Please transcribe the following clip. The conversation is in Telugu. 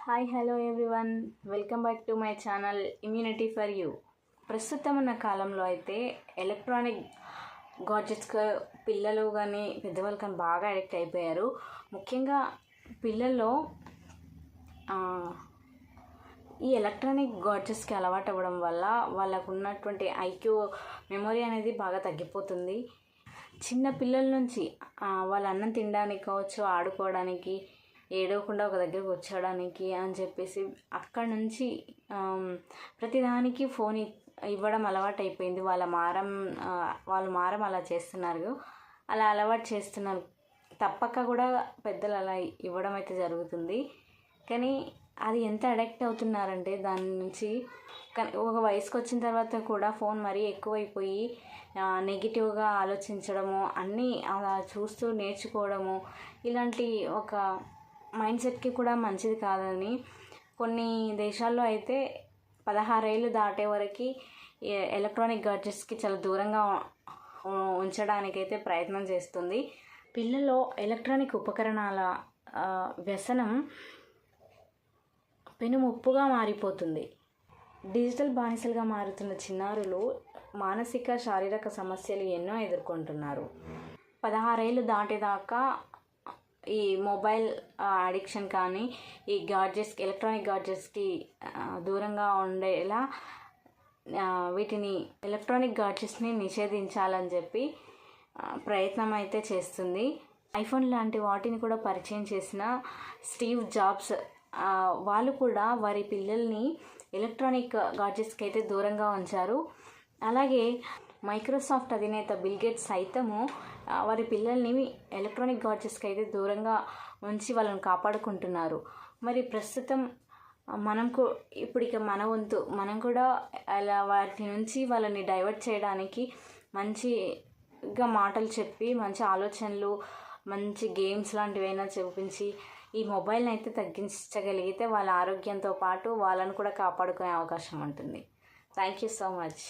Hi hello everyone, welcome back to my channel immunity for you. ప్రస్తుతం ఉన్న కాలంలో అయితే ఎలక్ట్రానిక్ గాడ్జెట్స్కి పిల్లలు కానీ పెద్దవాళ్ళు కానీ బాగా అడిక్ట్ అయిపోయారు. ముఖ్యంగా పిల్లల్లో ఈ ఎలక్ట్రానిక్ గాడ్జెట్స్కి అలవాటు అవ్వడం వల్ల వాళ్ళకు ఉన్నటువంటి ఐక్యూ మెమొరీ అనేది బాగా తగ్గిపోతుంది. చిన్న పిల్లల నుంచి వాళ్ళ అన్నం తినడానికి కావచ్చు, ఆడుకోవడానికి, ఏడవకుండా ఒక దగ్గర కూర్చోడానికి అని చెప్పేసి అక్కడ నుంచి ప్రతిదానికి ఫోన్ ఇవ్వడం అలవాటు అయిపోయింది. వాళ్ళు మారం అలా చేస్తున్నారు, అలా అలవాటు చేస్తున్నారు. తప్పక కూడా పెద్దలు అలా ఇవ్వడం అయితే జరుగుతుంది. కానీ అది ఎంత అడిక్ట్ అవుతున్నారంటే దాని నుంచి ఒక వయసుకు వచ్చిన తర్వాత కూడా ఫోన్ మరీ ఎక్కువైపోయి నెగిటివ్గా ఆలోచించడము, అన్నీ అలా చూస్తూ నేర్చుకోవడము, ఇలాంటి ఒక మైండ్ సెట్కి కూడా మంచిది కాదని కొన్ని దేశాల్లో అయితే 16 ఏళ్ళు దాటే వరకు ఎలక్ట్రానిక్ గాడ్జెట్స్కి చాలా దూరంగా ఉంచడానికైతే ప్రయత్నం చేస్తుంది. పిల్లల్లో ఎలక్ట్రానిక్ ఉపకరణాల వ్యసనం పెనుముప్పుగా మారిపోతుంది. డిజిటల్ బానిసలుగా మారుతున్న చిన్నారులు మానసిక శారీరక సమస్యలు ఎన్నో ఎదుర్కొంటున్నారు. 16 ఏళ్ళు దాటేదాకా ఈ మొబైల్ అడిక్షన్ కానీ ఈ ఎలక్ట్రానిక్ గాడ్జెట్స్కి దూరంగా ఉండేలా ఎలక్ట్రానిక్ గాడ్జెట్స్ని నిషేధించాలని చెప్పి ప్రయత్నం అయితే చేస్తుంది. ఐఫోన్ లాంటి వాటిని కూడా పరిచయం చేసిన స్టీవ్ జాబ్స్ వాళ్ళు కూడా వారి పిల్లల్ని ఎలక్ట్రానిక్ గాడ్జెట్స్కి అయితే దూరంగా ఉంచారు. అలాగే మైక్రోసాఫ్ట్ అధినేత బిల్ గేట్స్ సైతము వారి పిల్లల్ని ఎలక్ట్రానిక్ గాడ్జెట్స్కి అయితే దూరంగా ఉంచి వాళ్ళని కాపాడుకుంటున్నారు. మరి ప్రస్తుతం మన వంతు మనం కూడా అలా వాటి నుంచి వాళ్ళని డైవర్ట్ చేయడానికి మంచిగా మాటలు చెప్పి, మంచి ఆలోచనలు, మంచి గేమ్స్ లాంటివైనా చూపించి ఈ మొబైల్ని అయితే తగ్గించగలిగితే వాళ్ళ ఆరోగ్యంతో పాటు వాళ్ళని కూడా కాపాడుకునే అవకాశం ఉంటుంది. Thank you so much.